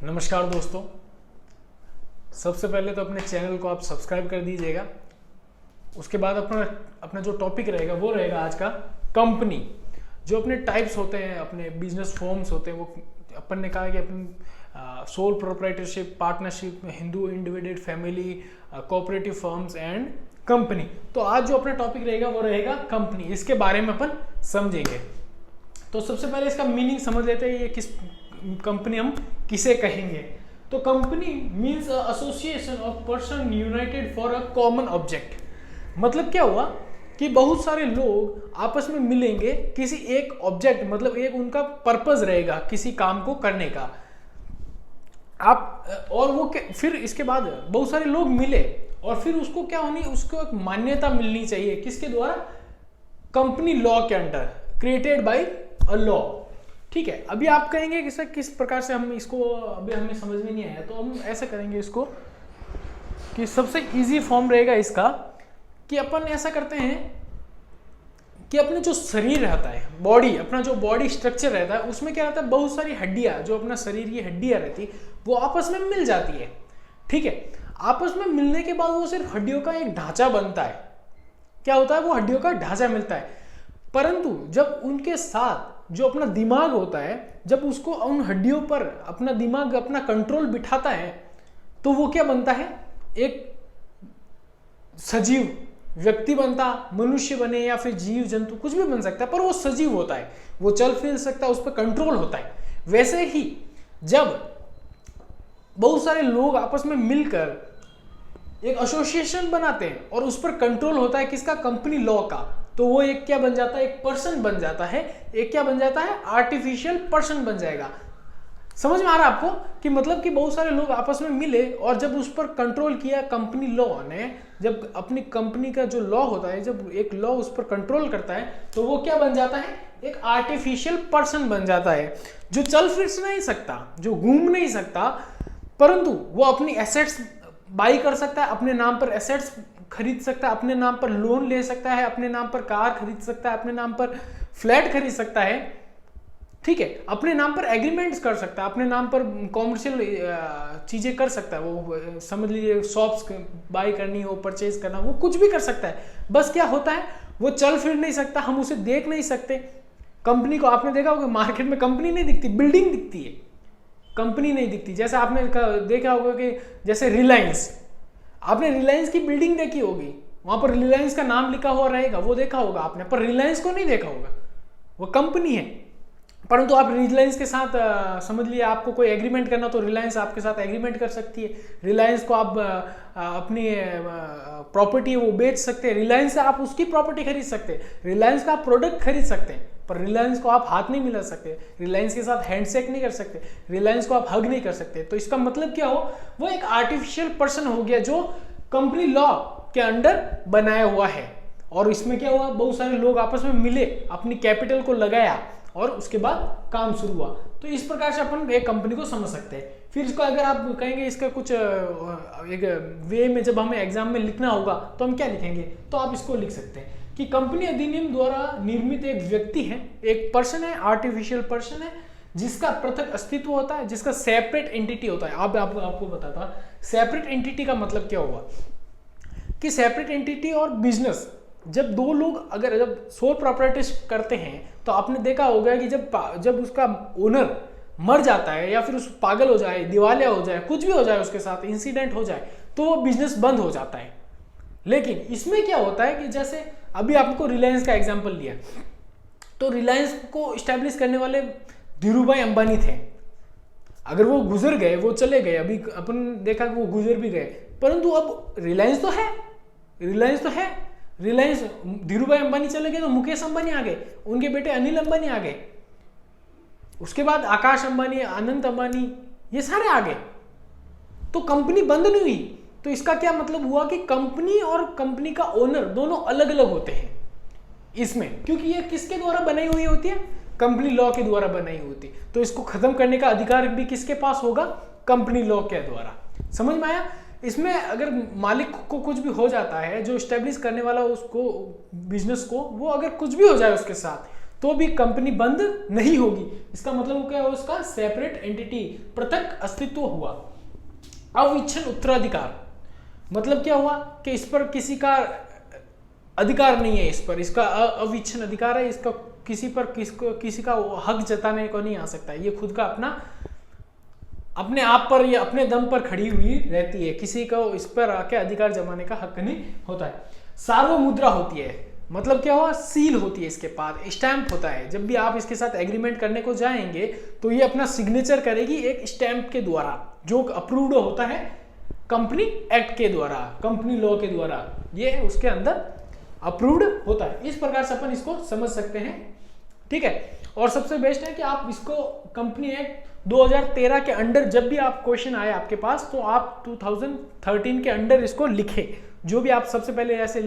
नमस्कार दोस्तों, सबसे पहले तो अपने चैनल को आप सब्सक्राइब कर दीजिएगा। उसके बाद अपना जो टॉपिक रहेगा वो रहेगा आज का कंपनी। जो अपने टाइप्स होते हैं, अपने बिजनेस फॉर्म्स होते हैं, वो अपन ने कहा कि अपन sole proprietorship, partnership, Hindu, individual, family, cooperative firms and company. तो आज जो अपना टॉपिक रहेगा वो रहेगा कंपनी। इसके बारे में अपन समझेंगे। तो सबसे पहले इसका मीनिंग समझ लेते हैं, ये किस कंपनी हम किसे कहेंगे। तो company means association of person United for a common object. मतलब क्या हुआ कि बहुत सारे लोग आपस में मिलेंगे किसी एक ऑब्जेक्ट, मतलब एक उनका पर्पस रहेगा किसी काम को करने का। आप और वो फिर इसके बाद बहुत सारे लोग मिले और फिर उसको क्या होनी, उसको एक मान्यता मिलनी चाहिए किसके द्वारा, कंपनी लॉ के under, created by a law. ठीक है, अभी आप कहेंगे कि सर किस प्रकार से हम इसको, अभी हमें समझ में नहीं आया, तो हम ऐसा करेंगे इसको कि सबसे इजी फॉर्म रहेगा इसका कि अपन ऐसा करते हैं कि अपने जो शरीर रहता है, बॉडी, अपना जो बॉडी स्ट्रक्चर रहता है, उसमें क्या रहता है, बहुत सारी हड्डियां, जो अपना शरीर की हड्डियां रहती वो आपस में मिल जाती है। ठीक है, आपस में मिलने के बाद वो सिर्फ हड्डियों का एक ढांचा बनता है। क्या होता है, वो हड्डियों का ढांचा मिलता है। परंतु जब उनके साथ जो अपना दिमाग होता है, जब उसको उन हड्डियों पर अपना दिमाग, अपना कंट्रोल बिठाता है, तो वो क्या बनता है, एक सजीव व्यक्ति बनता, मनुष्य बने या फिर जीव जंतु कुछ भी बन सकता है, पर वो सजीव होता है, वो चल फिर सकता है, उस पर कंट्रोल होता है। वैसे ही जब बहुत सारे लोग आपस में मिलकर एक एसोसिएशन बनाते हैं और उस पर कंट्रोल होता है किसका, कंपनी लॉ का, तो वो एक क्या बन जाता है, एक पर्सन बन जाता है। एक क्या बन जाता है, आर्टिफिशियल पर्सन बन जाएगा। समझ में आ रहा है आपको कि मतलब कि बहुत सारे लोग आपस में मिले और जब उस पर कंट्रोल किया कंपनी लॉ ने, जब अपनी कंपनी का जो लॉ होता है, जब एक लॉ उस पर कंट्रोल करता है, तो वो क्या बन जाता है, एक आर्टिफिशियल पर्सन बन जाता है, जो चल फिर नहीं सकता, जो घूम नहीं सकता, परंतु वो अपनी एसेट्स बाई कर सकता है, अपने नाम पर एसेट्स खरीद सकता है, अपने नाम पर लोन ले सकता है, अपने नाम पर कार खरीद सकता है, अपने नाम पर फ्लैट खरीद सकता है। ठीक है, अपने नाम पर एग्रीमेंट्स कर सकता है, अपने नाम पर कॉमर्शियल चीजें कर सकता है। वो समझ लीजिए शॉप्स बाई करनी हो, परचेज करना, वो कुछ भी कर सकता है। बस क्या होता है, वो चल फिर नहीं सकता, हम उसे देख नहीं सकते। कंपनी को आपने देखा होगा, मार्केट में कंपनी नहीं दिखती, बिल्डिंग दिखती है, कंपनी नहीं दिखती। जैसे आपने देखा होगा कि जैसे रिलायंस, आपने रिलायंस की बिल्डिंग देखी होगी, वहां पर रिलायंस का नाम लिखा हुआ रहेगा, वो देखा होगा आपने, पर रिलायंस को नहीं देखा होगा, वो कंपनी है। परंतु आप रिलायंस के साथ समझ लिए आपको कोई एग्रीमेंट करना, तो रिलायंस आपके साथ एग्रीमेंट कर सकती है। रिलायंस को आप अपनी प्रॉपर्टी है वो बेच सकते हैं, रिलायंस से आप उसकी प्रॉपर्टी खरीद सकते हैं, रिलायंस का आप प्रोडक्ट खरीद सकते हैं, पर रिलायंस को आप हाथ नहीं मिला सकते, रिलायंस के साथ हैंडशेक नहीं कर सकते, रिलायंस को आप हग नहीं कर सकते। तो इसका मतलब क्या हो, वो एक आर्टिफिशियल पर्सन हो गया जो कंपनी लॉ के अंडर बनाया हुआ है। और इसमें क्या हुआ, बहुत सारे लोग आपस में मिले, अपनी कैपिटल को लगाया और उसके बाद काम शुरू हुआ। तो इस प्रकार से अपन एक कंपनी को समझ सकते हैं। फिर इसको अगर आप कहेंगे इसका कुछ एक वे में, जब हमें एग्जाम में लिखना होगा तो हम क्या लिखेंगे, तो आप इसको लिख सकते हैं कि कंपनी अधिनियम द्वारा निर्मित एक व्यक्ति है, एक पर्सन है, आर्टिफिशियल पर्सन है, जिसका पृथक अस्तित्व होता है, जिसका सेपरेट एंटिटी होता है। आपको बताता, सेपरेट एंटिटी का मतलब क्या हुआ कि सेपरेट एंटिटी और बिजनेस, जब दो लोग अगर जब सोल प्रॉपर्टीज करते हैं, तो आपने देखा होगा कि जब उसका ओनर मर जाता है या फिर उस पागल हो जाए, दिवालिया हो जाए, कुछ भी हो जाए, उसके साथ इंसिडेंट हो जाए, तो वो बिजनेस बंद हो जाता है। लेकिन इसमें क्या होता है कि जैसे अभी आपको रिलायंस का एग्जांपल लिया, तो रिलायंस को स्टैब्लिश करने वाले धीरूभाई अंबानी थे। अगर वो गुजर गए, वो चले गए, अभी अपन देखा कि वो गुजर भी गए, परंतु अब रिलायंस तो है, रिलायंस धीरूभाई अंबानी चले गए तो मुकेश अंबानी आ गए, उनके बेटे अनिल अंबानी आ गए, उसके बाद आकाश अंबानी, अनंत अंबानी, ये सारे आ गए, तो कंपनी बंद नहीं हुई। तो इसका क्या मतलब हुआ कि कंपनी और कंपनी का ओनर दोनों अलग अलग होते हैं इसमें, क्योंकि ये किसके द्वारा बनाई हुई होती है, कंपनी लॉ के द्वारा बनाई होती है। तो इसको खत्म करने का अधिकार भी किसके पास होगा, कंपनी लॉ के द्वारा। समझ में आया। इसमें अगर मालिक को कुछ भी हो जाता है, जो स्टैब्लिश करने वाला उसको बिजनेस को, वो अगर कुछ भी हो जाए उसके साथ, तो भी कंपनी बंद नहीं होगी। इसका मतलब क्या है, उसका सेपरेट एंटिटी, पृथक अस्तित्व हुआ। अविच्छिन्न उत्तराधिकार मतलब क्या हुआ कि इस पर किसी का अधिकार नहीं है, इस पर इसका अविच्छिन्न अधिकार है, इसका किसी का हक जताने को नहीं आ सकता। ये खुद का अपने आप पर या अपने दम पर खड़ी हुई रहती है, किसी को इस पर आके अधिकार जमाने का हक नहीं होता है। सार्वमुद्रा होती है, मतलब क्या हुआ, सील होती है, इसके पास स्टैंप होता है। जब भी आप इसके साथ एग्रीमेंट करने को जाएंगे तो ये अपना सिग्नेचर करेगी एक स्टैंप के द्वारा, जो अप्रूव्ड होता है कंपनी एक्ट के द्वारा, कंपनी लॉ के द्वारा, ये उसके अंदर अप्रूव्ड होता है। इस प्रकार से अपन इसको समझ सकते हैं, ठीक है। और सबसे बेस्ट है कि आप इसको कंपनी एक्ट 2013 के अंडर जब भी आप क्वेश्चन आए आपके पास, तो आप 2013 के अंडर इसको लिखे। जो भी आप सबसे पहले ऐसे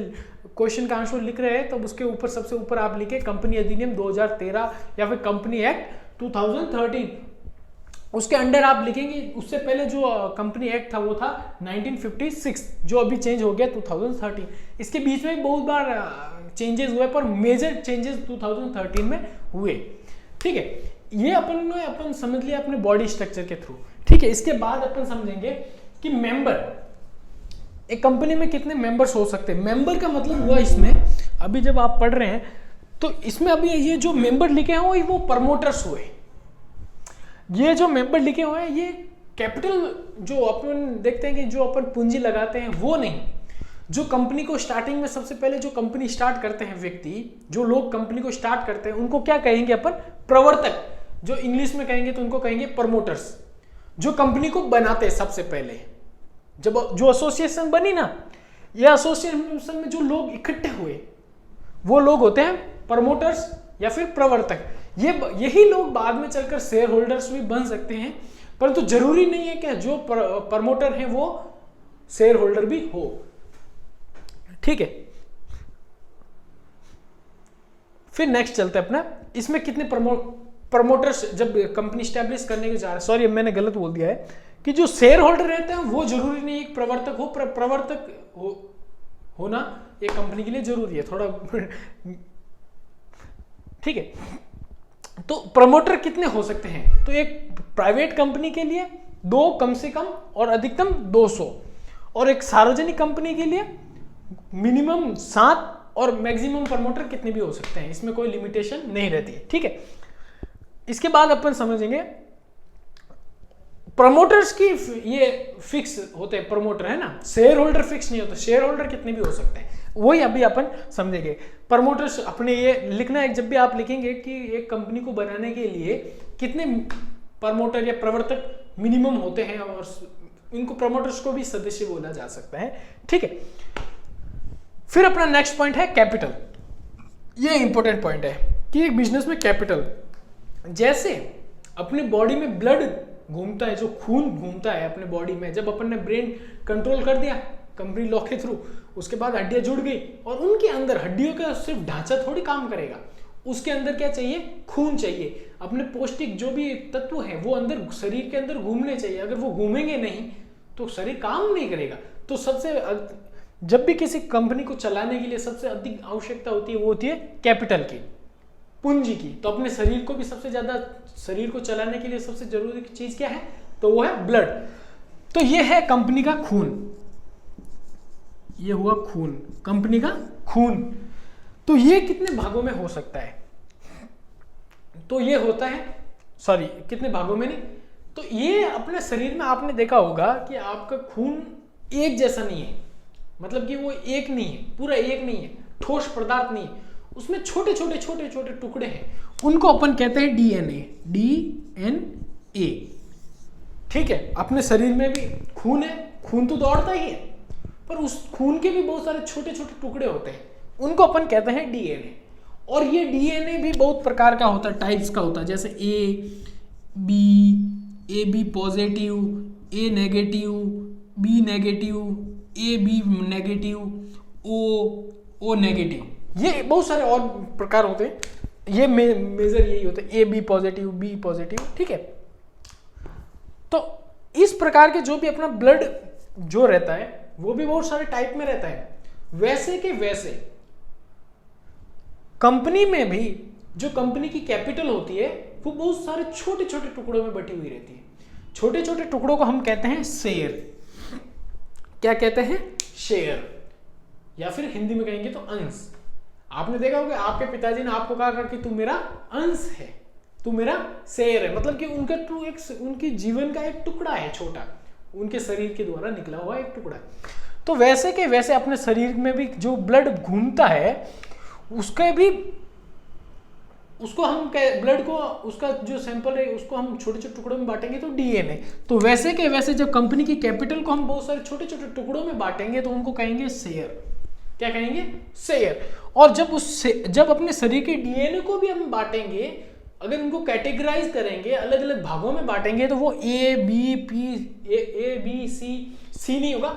क्वेश्चन का आंसर लिख रहे हैं, तो उसके ऊपर सबसे ऊपर आप लिखे कंपनी अधिनियम 2013 या फिर कंपनी एक्ट 2013, उसके अंडर आप लिखेंगे। उससे पहले जो कंपनी एक्ट था वो था 1956, जो अभी चेंज हो गया 2013। इसके बीच में बहुत बार चेंजेस हुए, पर मेजर चेंजेस 2013 में हुए, ठीक है। ये अपन समझ लिया अपने बॉडी स्ट्रक्चर के थ्रू, ठीक है। इसके बाद अपन समझेंगे कि मेंबर, एक कंपनी में कितने मेंबर्स हो सकते हैं। मेंबर का मतलब हुआ इसमें, अभी जब आप पढ़ रहे हैं तो इसमें अभी ये जो मेंबर लिखे हैं वो प्रमोटर्स हुए। ये जो मेंबर लिखे हुए हैं ये कैपिटल, जो अपन देखते हैं कि जो अपन पूंजी लगाते हैं वो नहीं, जो कंपनी को स्टार्टिंग में सबसे पहले जो कंपनी स्टार्ट करते हैं व्यक्ति, जो लोग कंपनी को स्टार्ट करते हैं उनको क्या कहेंगे अपन, प्रवर्तक। जो इंग्लिश में कहेंगे तो उनको कहेंगे प्रमोटर्स। जो कंपनी को बनाते हैं सबसे पहले, जब जो एसोसिएशन बनी ना, ये एसोसिएशन में जो लोग इकट्ठे हुए वो लोग होते हैं प्रमोटर्स या फिर प्रवर्तक। यही लोग बाद में चलकर शेयर होल्डर्स भी बन सकते हैं, परंतु जरूरी नहीं है कि जो प्रमोटर है वो शेयर होल्डर भी हो, ठीक है। फिर नेक्स्ट चलते हैं अपना, इसमें कितने प्रमोटर्स जब कंपनी स्टैब्लिश करने के जा रहे हैं, सॉरी मैंने गलत बोल दिया है, कि जो शेयर होल्डर रहते हैं वो जरूरी नहीं एक प्रवर्तक हो, प्रवर्तक होना एक कंपनी के लिए जरूरी है थोड़ा, ठीक है। तो प्रमोटर कितने हो सकते हैं, तो एक प्राइवेट कंपनी के लिए 2 कम से कम और अधिकतम 200, और एक सार्वजनिक कंपनी के लिए मिनिमम 7 और मैक्सिमम प्रमोटर कितने भी हो सकते हैं, इसमें कोई लिमिटेशन नहीं रहती है, ठीक है। इसके बाद अपन समझेंगे प्रमोटर्स की, ये फिक्स होते हैं प्रमोटर, है ना, शेयर होल्डर फिक्स नहीं होता, शेयर होल्डर कितने भी हो सकते हैं, वही अभी अपन समझेंगे। प्रमोटर्स अपने ये लिखना है, जब भी आप लिखेंगे कि एक कंपनी को बनाने के लिए कितने प्रमोटर या प्रवर्तक मिनिमम होते हैं, और इनको प्रमोटर्स को भी सदस्य बोला जा सकता है, ठीक है। फिर अपना नेक्स्ट पॉइंट है कैपिटल। ये इंपॉर्टेंट पॉइंट है कि एक बिजनेस में कैपिटल, जैसे अपने बॉडी में ब्लड घूमता है, जो खून घूमता है अपने बॉडी में, जब अपन ने ब्रेन कंट्रोल कर दिया कंपनी लॉ के थ्रू, उसके बाद हड्डियां जुड़ गई, और उनके अंदर हड्डियों का सिर्फ ढांचा थोड़ी काम करेगा, उसके अंदर क्या चाहिए, खून चाहिए। अपने पौष्टिक जो भी तत्व है वो अंदर शरीर के अंदर घूमने चाहिए, अगर वो घूमेंगे नहीं तो शरीर काम नहीं करेगा। तो सबसे जब भी किसी कंपनी को चलाने के लिए सबसे अधिक आवश्यकता होती है वो होती है कैपिटल की, पूंजी की। तो अपने शरीर को भी सबसे ज्यादा, शरीर को चलाने के लिए सबसे जरूरी चीज क्या है, तो वो है ब्लड। तो ये है कंपनी का खून, ये हुआ खून, कंपनी का खून। तो ये कितने भागों में हो सकता है, तो ये होता है, सॉरी कितने भागों में नहीं, तो ये अपने शरीर में आपने देखा होगा कि आपका खून एक जैसा नहीं है, मतलब कि वो एक नहीं है, पूरा एक नहीं है, ठोस पदार्थ नहीं है, उसमें छोटे छोटे छोटे छोटे टुकड़े हैं, उनको अपन कहते हैं डीएनए, डीएनए, ठीक है। अपने शरीर में भी खून है, खून तो दौड़ता ही है, पर उस खून के भी बहुत सारे छोटे छोटे टुकड़े होते हैं, उनको अपन कहते हैं डीएनए। और ये डीएनए भी बहुत प्रकार का होता है, टाइप्स का होता है, जैसे A B positive, A negative, B negative, A B negative, O negative, ये बहुत सारे और प्रकार होते हैं। ये मेजर यही होता है, A B positive, B positive, ठीक है। तो इस प्रकार के जो भी अपना ब्लड जो रहता है वो भी बहुत सारे टाइप में रहता है। वैसे के वैसे कंपनी में भी जो कंपनी की कैपिटल होती है वो बहुत सारे छोटे छोटे टुकड़ों में बटी हुई रहती है। छोटे छोटे टुकड़ों को हम कहते हैं शेयर। क्या कहते हैं? शेयर, या फिर हिंदी में कहेंगे तो अंश। आपने देखा होगा आपके पिताजी ने आपको कहा कि तू मेरा अंश है, तू मेरा शेयर है, मतलब कि उनका तू एक उनकी जीवन का एक टुकड़ा है, छोटा, उनके शरीर के द्वारा निकला हुआ एक टुकड़ा है। तो वैसे के वैसे अपने शरीर में भी जो ब्लड घूमता है उसके भी, उसको हम ब्लड को, उसका जो सैंपल है उसको हम छोटे छोटे टुकड़ों में बांटेंगे तो डीएनए। तो वैसे के वैसे जब कंपनी की कैपिटल को हम बहुत सारे छोटे छोटे टुकड़ों में बांटेंगे तो उनको कहेंगे शेयर। क्या कहेंगे? शेयर। और जब अपने शरीर के डीएनए को भी हम बांटेंगे, अगर उनको कैटेगराइज करेंगे, अलग अलग भागों में बांटेंगे, तो वो ए बी सी नहीं होगा,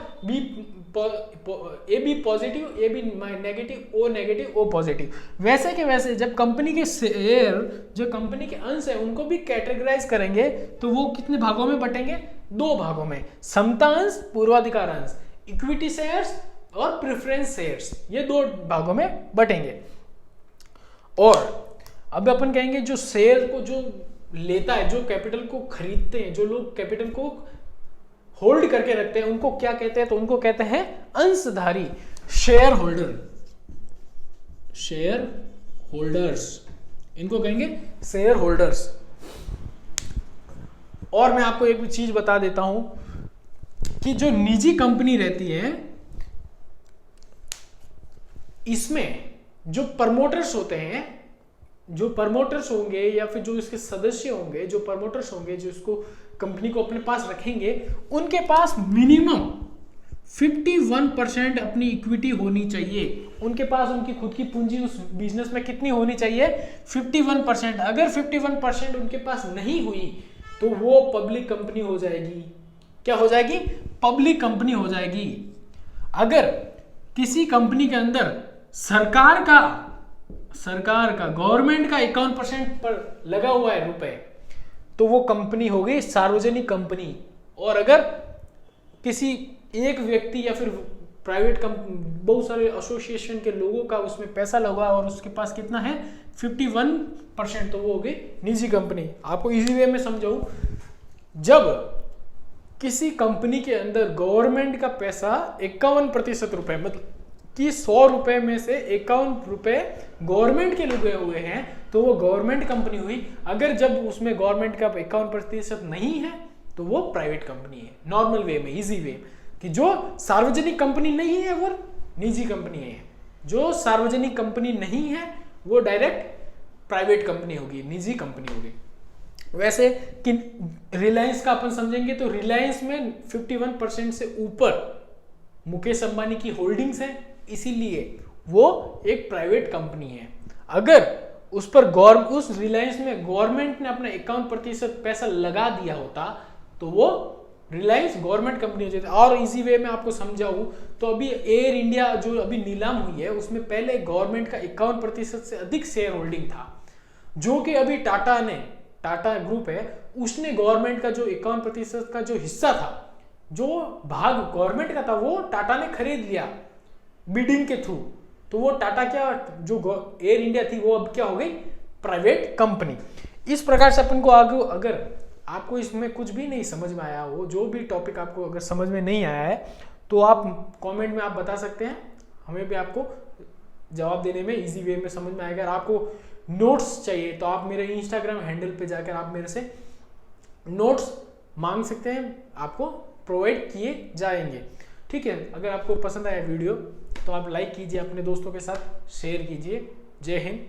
A B positive, A B negative, O negative, O positive. वैसे के वैसे जब कंपनी के शेयर, जो कंपनी के अंश है, उनको भी कैटेगराइज करेंगे तो वो कितने भागों में बटेंगे? 2 भागों में, समता अंश, पूर्वाधिकार अंश, इक्विटी शेयर्स और प्रेफरेंस शेयर्स, ये 2 भागों में बटेंगे। और अब अपन कहेंगे जो शेयर को जो लेता है, जो कैपिटल को खरीदते हैं, जो लोग कैपिटल को होल्ड करके रखते हैं, उनको क्या कहते हैं? तो उनको कहते हैं अंशधारी, शेयर होल्डर, शेयर होल्डर्स, इनको कहेंगे शेयर होल्डर्स। और मैं आपको एक चीज बता देता हूं कि जो निजी कंपनी रहती है, इसमें जो प्रमोटर्स होते हैं, जो प्रमोटर्स होंगे या फिर जो इसके सदस्य होंगे, जो प्रमोटर्स होंगे, जो इसको कंपनी को अपने पास रखेंगे, उनके पास मिनिमम 51% अपनी इक्विटी होनी चाहिए। उनके पास उनकी खुद की पूंजी उस बिजनेस में कितनी होनी चाहिए? 51%। अगर 51% उनके पास नहीं हुई तो वो पब्लिक कंपनी हो जाएगी। क्या हो जाएगी? पब्लिक कंपनी हो जाएगी। अगर किसी कंपनी के अंदर सरकार का गवर्नमेंट का 51% पर लगा हुआ है रुपए, तो वो कंपनी हो गई सार्वजनिक कंपनी। और अगर किसी एक व्यक्ति या फिर प्राइवेट कंपनी, बहुत सारे एसोसिएशन के लोगों का उसमें पैसा लगा और उसके पास कितना है? 51%, तो वो हो गई निजी कंपनी। आपको इजी वे में समझाऊं, जब किसी कंपनी के अंदर गवर्नमेंट का पैसा 51% रुपए, मतलब कि 100 रुपए में से 51 रुपए गवर्नमेंट के लगे हुए हैं, तो वो गवर्नमेंट कंपनी हुई। अगर जब उसमें गवर्नमेंट का 51% नहीं है तो वो प्राइवेट कंपनी है। नॉर्मल वे में, इजी वे, कि जो सार्वजनिक कंपनी नहीं है वो निजी कंपनी है, जो सार्वजनिक कंपनी नहीं है वो डायरेक्ट प्राइवेट कंपनी होगी, निजी कंपनी होगी। वैसे कि रिलायंस का अपन समझेंगे तो रिलायंस में 51% से ऊपर मुकेश अंबानी की होल्डिंग्स है, इसीलिए वो एक प्राइवेट कंपनी है। अगर उस पर उस रिलायंस में गवर्नमेंट ने अपना 51% पैसा लगा दिया होता तो वो रिलायंस गवर्नमेंट कंपनी हो जाती। और इजी वे में आपको समझाऊं तो अभी एयर इंडिया जो अभी नीलाम हुई है, उसमें पहले गवर्नमेंट का 51% से अधिक शेयर होल्डिंग था, जो कि अभी टाटा ग्रुप है, उसने गवर्नमेंट का जो 51% का जो हिस्सा था, जो भाग गवर्नमेंट का था, वो टाटा ने खरीद लिया बिडिंग के थ्रू। तो वो टाटा क्या, जो एयर इंडिया थी, वो अब क्या हो गई? Private company. इस प्रकार से अपन को आगे, अगर आपको इसमें कुछ भी नहीं समझ में आया हो, जो भी टॉपिक आपको अगर समझ में नहीं आया है, तो आप कमेंट में आप बता सकते हैं, हमें भी आपको जवाब देने में इजी वे में समझ में आएगा। अगर आपको नोट्स चाहिए तो आप मेरे इंस्टाग्राम हैंडल पे जाकर आप मेरे से नोट्स मांग सकते हैं, आपको प्रोवाइड किए जाएंगे। ठीक है, अगर आपको पसंद आया वीडियो तो आप लाइक कीजिए, अपने दोस्तों के साथ शेयर कीजिए। जय हिंद।